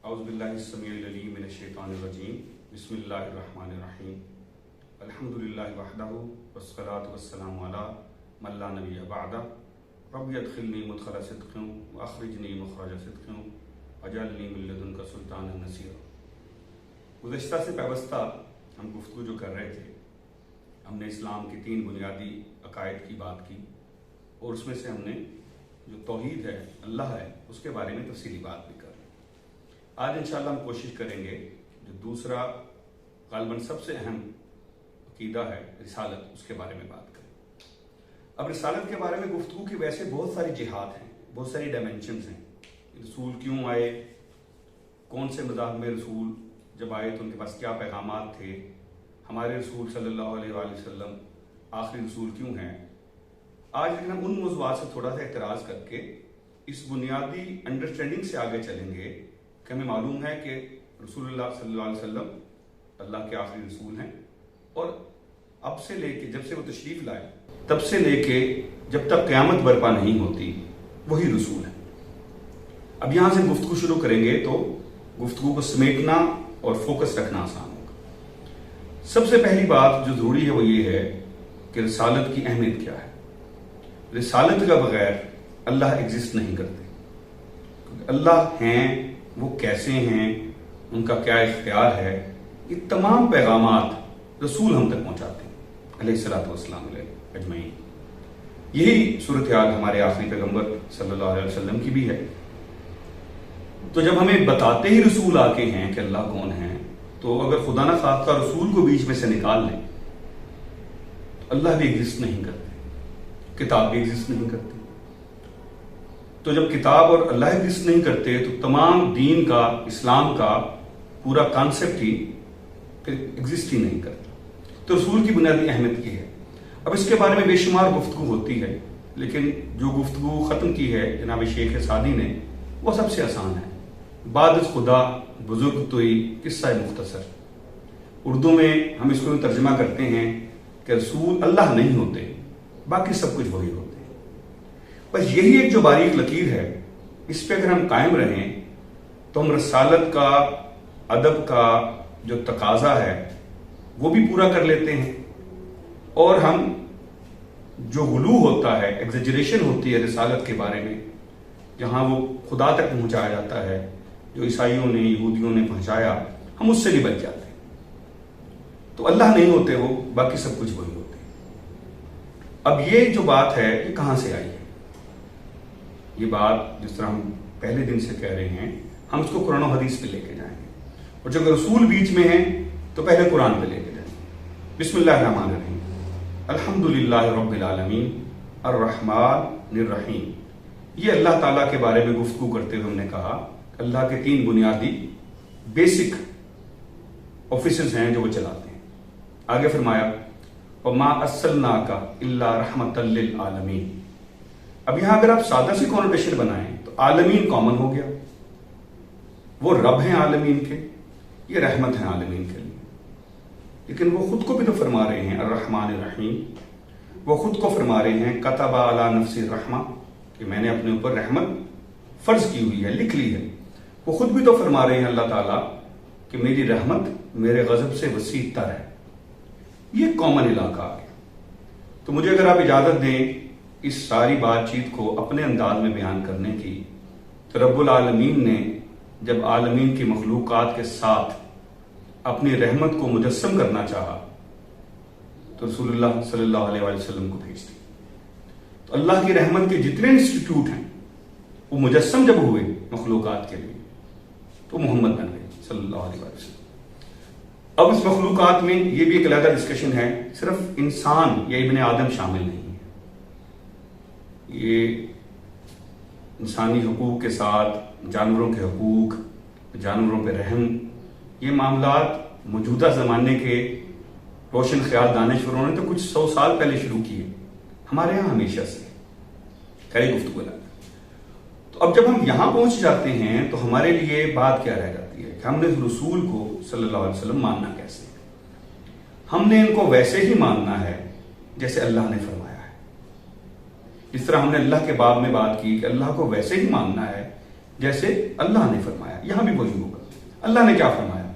اعوذ باللہ السمیع العلیم من الشیطان الرجیم بسم اللہ الرحمن الرحیم الحمدللہ وحدہ والصلاة والسلام علی من لا نبی بعدہ رب ادخلنی مدخل صدق واخرجنی مخرج صدق واجعلنی من لدنک سلطانا نصیرا۔ گزشتہ سے پیوستہ ہم گفتگو جو کر رہے تھے، ہم نے اسلام کی 3 بنیادی عقائد کی بات کی اور اس میں سے ہم نے جو توحید ہے، اللہ ہے، اس کے بارے میں تفصیلی بات بھی کر رہے ہیں۔ آج انشاءاللہ ہم کوشش کریں گے جو دوسرا غالباً سب سے اہم عقیدہ ہے رسالت، اس کے بارے میں بات کریں۔ اب رسالت کے بارے میں گفتگو کی ویسے بہت ساری جہات ہیں، بہت ساری ڈائمینشنز ہیں۔ رسول کیوں آئے، کون سے مذاہب میں رسول جب آئے تو ان کے پاس کیا پیغامات تھے، ہمارے رسول صلی اللہ علیہ وآلہ وسلم آخری رسول کیوں ہیں۔ آج لیکن ہم ان موضوعات سے تھوڑا سا اعتراض کر کے اس بنیادی انڈرسٹینڈنگ سے آگے چلیں گے کہ ہمیں معلوم ہے کہ رسول اللہ صلی اللہ علیہ وسلم اللہ کے آخری رسول ہیں، اور اب سے لے کے جب سے وہ تشریف لائے تب سے لے کے جب تک قیامت برپا نہیں ہوتی وہی رسول ہیں۔ اب یہاں سے گفتگو شروع کریں گے تو گفتگو کو سمیٹنا اور فوکس رکھنا آسان ہوگا۔ سب سے پہلی بات جو ضروری ہے وہ یہ ہے کہ رسالت کی اہمیت کیا ہے۔ رسالت کا بغیر اللہ ایگزسٹ نہیں کرتے۔ اللہ ہیں، وہ کیسے ہیں، ان کا کیا اختیار ہے، یہ تمام پیغامات رسول ہم تک پہنچاتے ہیں علیہ الصلوۃ والسلام علیہ اجمعین۔ یہی صورتحال ہمارے آخری پیغمبر صلی اللہ علیہ وسلم کی بھی ہے۔ تو جب ہمیں بتاتے ہی رسول آ کے ہیں کہ اللہ کون ہے، تو اگر خدا نہ خواستہ رسول کو بیچ میں سے نکال لیں تو اللہ بھی ایگزسٹ نہیں کرتے، کتاب بھی ایگزسٹ نہیں کرتی۔ تو جب کتاب اور اللہ ایگزسٹ نہیں کرتے تو تمام دین کا، اسلام کا پورا کانسیپٹ ہی پھر ایگزسٹ ہی نہیں کرتا۔ تو رسول کی بنیادی اہمیت یہ ہے۔ اب اس کے بارے میں بے شمار گفتگو ہوتی ہے، لیکن جو گفتگو ختم کی ہے جناب شیخ سعدی نے وہ سب سے آسان ہے۔ بعد از خدا بزرگ توئی قصہ مختصر۔ اردو میں ہم اس کو ترجمہ کرتے ہیں کہ رسول اللہ نہیں ہوتے، باقی سب کچھ وہی ہوتے ہیں۔ بس یہی ایک جو باریک لکیر ہے، اس پہ اگر ہم قائم رہیں تو ہم رسالت کا، ادب کا جو تقاضا ہے وہ بھی پورا کر لیتے ہیں، اور ہم جو غلو ہوتا ہے، ایگزیجریشن ہوتی ہے رسالت کے بارے میں، جہاں وہ خدا تک پہنچایا جاتا ہے جو عیسائیوں نے، یہودیوں نے پہنچایا، ہم اس سے بھی بچ جاتے ہیں۔ تو اللہ نہیں ہوتے وہ، باقی سب کچھ وہی ہوتے ہیں۔ اب یہ جو بات ہے یہ کہاں سے آئی ہے؟ یہ بات جس طرح ہم پہلے دن سے کہہ رہے ہیں، ہم اس کو قرآن و حدیث پہ لے کے جائیں گے، اور جب رسول بیچ میں ہیں تو پہلے قرآن پہ لے کے جائیں گے۔ بسم اللہ الرحمن الرحیم، الحمدللہ رب العالمین الرحمن الرحیم۔ یہ اللہ تعالیٰ کے بارے میں گفتگو کرتے ہوئے ہم نے کہا اللہ کے 3 بنیادی بیسک آفیسز ہیں جو وہ چلاتے ہیں۔ آگے فرمایا وَمَا أَرْسَلْنَاكَ إِلَّا رَحْمَةً لِّلْعَالَمِينَ۔ اب یہاں اگر آپ سادہ سی کونوٹیشن بنائیں تو عالمین کامن ہو گیا، وہ رب ہیں عالمین کے، یہ رحمت ہیں عالمین کے لیے۔ لیکن وہ خود کو بھی تو فرما رہے ہیں الرحمن الرحیم، وہ خود کو فرما رہے ہیں کتب علی نفسی الرحمہ، کہ میں نے اپنے اوپر رحمت فرض کی ہوئی ہے، لکھ لی ہے۔ وہ خود بھی تو فرما رہے ہیں اللہ تعالیٰ کہ میری رحمت میرے غضب سے وسیع تر ہے۔ یہ کامن علاقہ آ گیا۔ تو مجھے اگر آپ اجازت دیں اس ساری بات چیت کو اپنے انداز میں بیان کرنے کی، تو رب العالمین نے جب عالمین کی مخلوقات کے ساتھ اپنی رحمت کو مجسم کرنا چاہا تو رسول اللہ صلی اللہ علیہ وآلہ وسلم کو بھیج دی۔ تو اللہ کی رحمت کے جتنے انسٹیٹیوٹ ہیں وہ مجسم جب ہوئے مخلوقات کے لیے تو محمد بن گئے صلی اللہ علیہ وآلہ وسلم۔ اب اس مخلوقات میں یہ بھی ایک علیحدہ ڈسکشن ہے، صرف انسان یا ابن آدم شامل نہیں ہے۔ یہ انسانی حقوق کے ساتھ جانوروں کے حقوق، جانوروں پہ رحم، یہ معاملات موجودہ زمانے کے روشن خیال دانشوروں نے تو کچھ 100 سال پہلے شروع کیے، ہمارے ہاں ہمیشہ سے کئی گفتگو لگا۔ تو اب جب ہم یہاں پہنچ جاتے ہیں تو ہمارے لیے بات کیا رہ جاتی ہے کہ ہم نے رسول کو صلی اللہ علیہ وسلم ماننا کیسے؟ ہم نے ان کو ویسے ہی ماننا ہے جیسے اللہ نے فرمایا ہے۔ جس طرح ہم نے اللہ کے باب میں بات کی کہ اللہ کو ویسے ہی ماننا ہے جیسے اللہ نے فرمایا، یہاں بھی وہی ہوگا۔ اللہ نے کیا فرمایا؟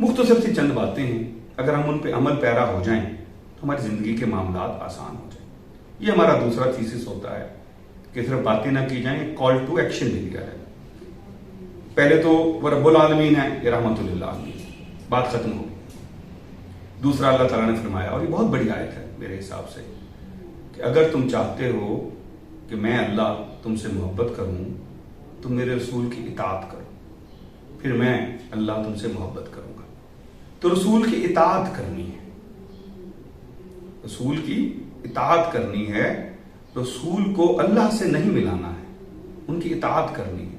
مختصر سی چند باتیں ہیں، اگر ہم ان پہ عمل پیرا ہو جائیں تو ہماری زندگی کے معاملات آسان ہو جائیں۔ یہ ہمارا دوسرا تھیسس ہوتا ہے کہ صرف باتیں نہ کی جائیں، کال ٹو ایکشن بھی دیا جائے۔ پہلے تو وہ رب العالمین ہے، یہ رحمت للعالمین، بات ختم ہو گئی۔ دوسرا اللہ تعالیٰ نے فرمایا، اور یہ بہت بڑی آیت ہے میرے حساب سے، کہ اگر تم چاہتے ہو کہ میں اللہ تم سے محبت کروں تم میرے رسول کی اطاعت کرو، پھر میں اللہ تم سے محبت کروں گا۔ تو رسول کی اطاعت کرنی ہے، رسول کی اطاعت کرنی ہے، رسول کو اللہ سے نہیں ملانا ہے، ان کی اطاعت کرنی ہے۔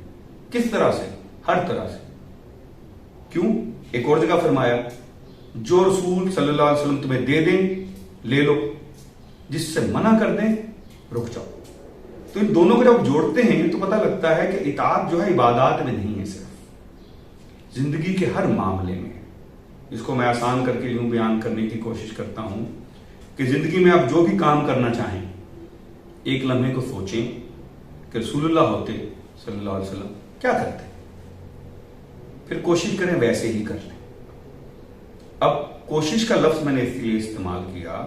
کس طرح سے؟ ہر طرح سے۔ کیوں؟ ایک اور جگہ فرمایا، جو رسول صلی اللہ علیہ وسلم تمہیں دے دیں لے لو، جس سے منع کر دیں رک جاؤ۔ تو ان دونوں کو جب جوڑتے ہیں تو پتہ لگتا ہے کہ اطاعت جو ہے عبادات میں نہیں ہے، صرف زندگی کے ہر معاملے میں ہے۔ اس کو میں آسان کر کے یوں بیان کرنے کی کوشش کرتا ہوں کہ زندگی میں آپ جو بھی کام کرنا چاہیں، ایک لمحے کو سوچیں کہ رسول اللہ ہوتے صلی اللہ علیہ وسلم کیا کرتے، پھر کوشش کریں ویسے ہی کر لیں۔ اب کوشش کا لفظ میں نے اس لیے استعمال کیا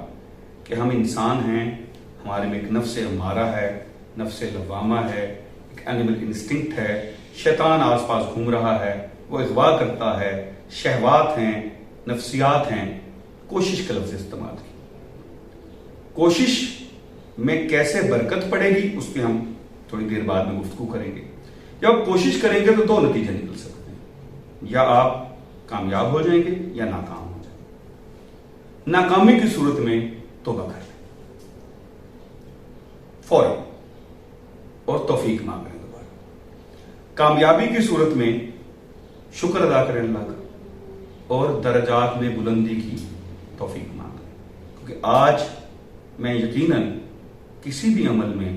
کہ ہم انسان ہیں، ہمارے میں ایک نفس امارہ ہے، نفس لوامہ ہے، ایک اینیمل انسٹنکٹ ہے، شیطان آس پاس گھوم رہا ہے، وہ اغوا کرتا ہے، شہوات ہیں، نفسیات ہیں۔ کوشش کا لفظ استعمال کیا۔ کوشش میں کیسے برکت پڑے گی اس پہ ہم تھوڑی دیر بعد میں گفتگو کریں گے۔ جب کوشش کریں گے تو دو نتیجے نکل سکتے ہیں، یا آپ کامیاب ہو جائیں گے یا ناکام ہو جائیں گے۔ ناکامی کی صورت میں توبہ کر لیں فوراً اور توفیق مانگیں دوبارہ۔ کامیابی کی صورت میں شکر ادا کریں اللہ کا اور درجات میں بلندی کی توفیق مانگیں، کیونکہ آج میں یقیناً کسی بھی عمل میں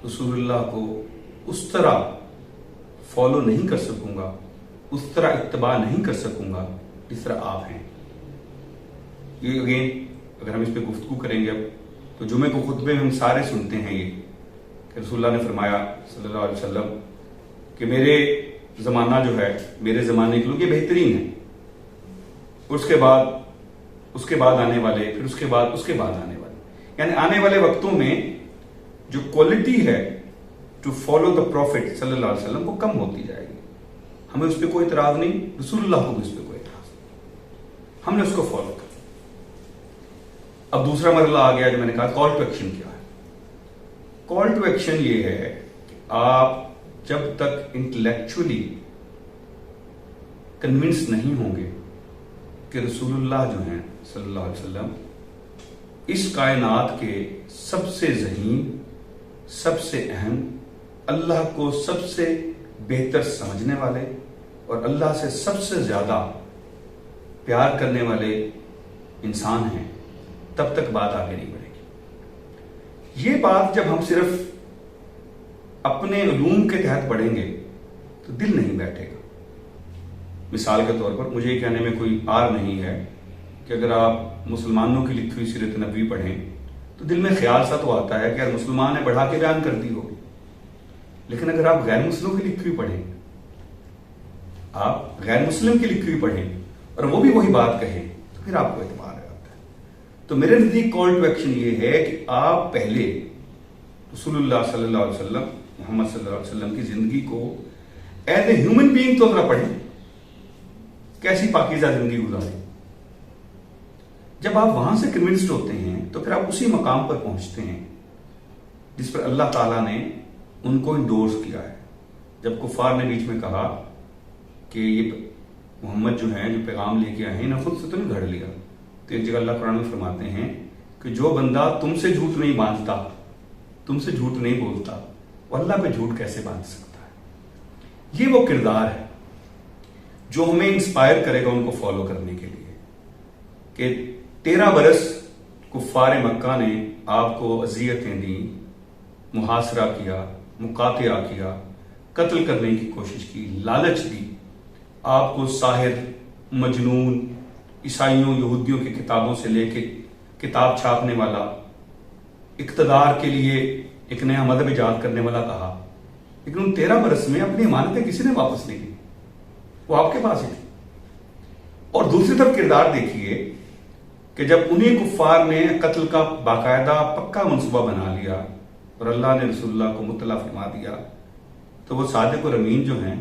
رسول اللہ کو اس طرح فالو نہیں کر سکوں گا، اس طرح اتباع نہیں کر سکوں گا جس طرح آپ ہیں۔ یہ اگین اگر ہم اس پہ گفتگو کریں گے اب تو جمعے کو خطبے میں ہم سارے سنتے ہیں یہ کہ رسول اللہ نے فرمایا صلی اللہ علیہ وسلم کہ میرے زمانہ جو ہے، میرے زمانے کے لوگ یہ بہترین ہیں، اس کے بعد آنے والے، پھر اس کے بعد آنے والے، یعنی آنے والے وقتوں میں جو کوالٹی ہے ٹو فالو دا پروفٹ صلی اللہ علیہ وسلم وہ کم ہوتی جائے گی۔ ہمیں اس پہ کوئی اعتراض نہیں، رسول اللہ کو بھی اس پہ کوئی اعتراض نہیں، ہم نے اس کو فالو کر۔ اب دوسرا مرحلہ آ گیا جو میں نے کہا کال ٹو ایکشن کیا ہے۔ کال ٹو ایکشن یہ ہے کہ آپ جب تک انٹلیکچولی کنونس نہیں ہوں گے کہ رسول اللہ جو ہیں صلی اللہ علیہ وسلم اس کائنات کے سب سے ذہین، سب سے اہم، اللہ کو سب سے بہتر سمجھنے والے اور اللہ سے سب سے زیادہ پیار کرنے والے انسان ہیں، تب تک بات آگے نہیں بڑھے گی۔ یہ بات جب ہم صرف اپنے علوم کے تحت پڑھیں گے تو دل نہیں بیٹھے گا۔ مثال کے طور پر مجھے یہ کہنے میں کوئی عار نہیں ہے کہ اگر آپ مسلمانوں کی لکھی ہوئی سیرت نبوی پڑھیں تو دل میں خیال سا تو آتا ہے کہ یار مسلمان نے بڑھا کے بیان کر دی ہوگی، لیکن اگر آپ غیر مسلموں کی لکھی ہوئی پڑھیں، آپ غیر مسلم کی لکھی ہوئی پڑھیں اور وہ بھی وہی بات کہیں تو پھر آپ کو اعتبار آتا ہے۔ تو میرے نزدیک کال ٹو ایکشن یہ ہے کہ آپ پہلے رسول اللہ صلی اللہ علیہ وسلم، محمد صلی اللہ علیہ وسلم کی زندگی کو ایز اے ہیومن بینگ تو ذرا پڑھیں، کیسی پاکیزہ زندگی گزاریں۔ جب آپ وہاں سے کنونسڈ ہوتے ہیں تو پھر آپ اسی مقام پر پہنچتے ہیں جس پر اللہ تعالیٰ نے ان کو انڈورس کیا ہے۔ جب کفار نے بیچ میں کہا کہ یہ محمد جو ہیں جو پیغام لے کے آئے ہیں انہیں خود سے تو نہیں گھڑ لیا، تو ایک جگہ اللہ قرآن میں فرماتے ہیں کہ جو بندہ تم سے جھوٹ نہیں باندھتا، تم سے جھوٹ نہیں بولتا، وہ اللہ پہ جھوٹ کیسے باندھ سکتا ہے؟ یہ وہ کردار ہے جو ہمیں انسپائر کرے گا ان کو فالو کرنے کے لیے، کہ 13 برس کفار مکہ نے آپ کو اذیتیں دیں، محاصرہ کیا، مقاطعہ کیا، قتل کرنے کی کوشش کی، لالچ دی، آپ کو ساحر، مجنون، عیسائیوں یہودیوں کی کتابوں سے لے کے کتاب چھاپنے والا، اقتدار کے لیے ایک نیا مذہب ایجاد کرنے والا کہا، لیکن ان 13 برس میں اپنی امانتیں کسی نے واپس نہیں کی، وہ آپ کے پاس ہی تھی۔ اور دوسری طرف کردار دیکھیے کہ جب انہیں کفار نے قتل کا باقاعدہ پکا منصوبہ بنا لیا اور اللہ نے رسول اللہ کو مطلع فرما دیا، تو وہ صادق اور امین جو ہیں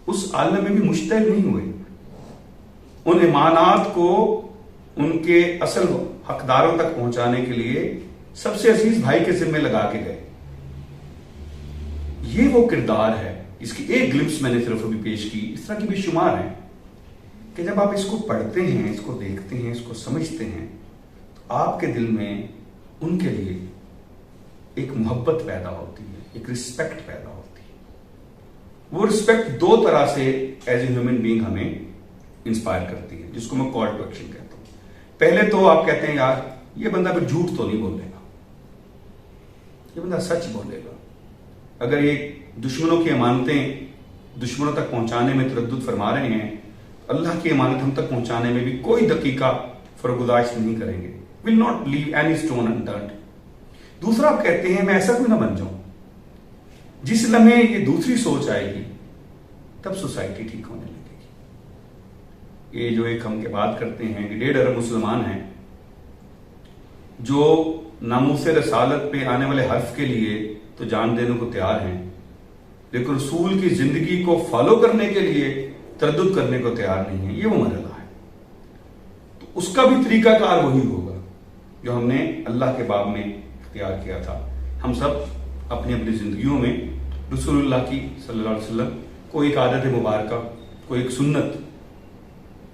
اس عالم میں بھی مشتعل نہیں ہوئے، ان امانات کو ان کے اصل حقداروں تک پہنچانے کے لیے سب سے عزیز بھائی کے ذمہ لگا کے گئے۔ یہ وہ کردار ہے، اس کی ایک گلمپس میں نے صرف ابھی پیش کی، اس طرح کی بھی شمار ہیں کہ جب آپ اس کو پڑھتے ہیں، اس کو دیکھتے ہیں، اس کو سمجھتے ہیں، تو آپ کے دل میں ان کے لیے ایک محبت پیدا ہوتی ہے، ایک رسپیکٹ پیدا ہوتی ہے۔ وہ رسپیکٹ دو طرح سے ایز اے ہیومن بینگ ہمیں انسپائر کرتی ہے، جس کو میں کال ٹو ایکشن کہتا ہوں۔ پہلے تو آپ کہتے ہیں یار یہ بندہ پھر جھوٹ تو نہیں بولے گا، یہ بندہ سچ بولے گا۔ اگر یہ دشمنوں کی امانتیں دشمنوں تک پہنچانے میں تردد فرما رہے ہیں، اللہ کی امانت ہم تک پہنچانے میں بھی کوئی دقیقہ فرگزاشت نہیں کریں گے۔ will not leave any stone unturned۔ دوسرا آپ کہتے ہیں میں ایسا کوئی نہ بن جاؤں، جس لمحے یہ دوسری سوچ آئے گی تب سوسائٹی ٹھیک ہونے لگے گی۔ یہ جو ایک ہم کے بات کرتے ہیں کہ 1.5 ارب مسلمان ہیں جو ناموس رسالت پہ آنے والے حرف کے لیے تو جان دینے کو تیار ہیں، لیکن رسول کی زندگی کو فالو کرنے کے لیے تردد کرنے کو تیار نہیں ہے، یہ وہ مرحلہ ہے۔ تو اس کا بھی طریقہ کار وہی ہوگا جو ہم نے اللہ کے باب میں اختیار کیا تھا۔ ہم سب اپنی اپنی زندگیوں میں رسول اللہ کی صلی اللہ علیہ وسلم کو ایک عادت مبارکہ، کوئی ایک سنت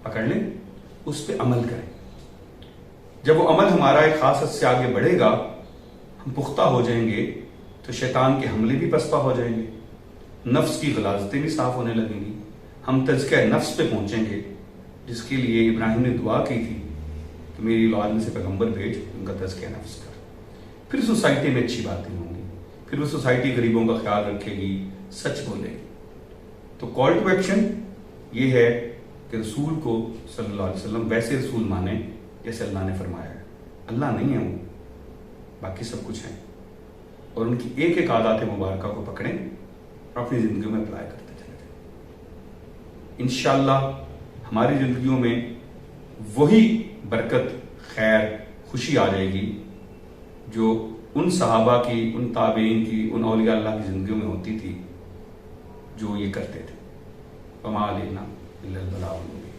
پکڑ لیں، اس پہ عمل کریں۔ جب وہ عمل ہمارا ایک خاص حد سے آگے بڑھے گا، ہم پختہ ہو جائیں گے، تو شیطان کے حملے بھی پسپا ہو جائیں گے، نفس کی غلاظتیں بھی صاف ہونے لگیں گی، ہم تزکیہ نفس پہ پہنچیں گے، جس کے لیے ابراہیم نے دعا کی تھی کہ میری اولاد میں سے پیغمبر بھیج، ان کا تزکیہ نفس کر۔ پھر سوسائٹی میں اچھی باتیں ہوں گی، پھر وہ سوسائٹی غریبوں کا خیال رکھے گی، سچ بولے گی۔ تو کال ٹو ایکشن یہ ہے کہ رسول کو صلی اللہ علیہ وسلم ویسے رسول مانیں جیسے اللہ نے فرمایا ہے۔ اللہ نہیں ہے وہ، باقی سب کچھ ہے، اور ان کی ایک ایک عادات مبارکہ کو پکڑیں اور اپنی زندگیوں میں اپلائی کرتے چلے جائیں۔ انشاءاللہ ہماری زندگیوں میں وہی برکت، خیر، خوشی آ جائے گی جو ان صحابہ کی، ان تابعین کی، ان اولیاء اللہ کی زندگیوں میں ہوتی تھی جو یہ کرتے تھے۔ وما علینا الا البلاغ المبین۔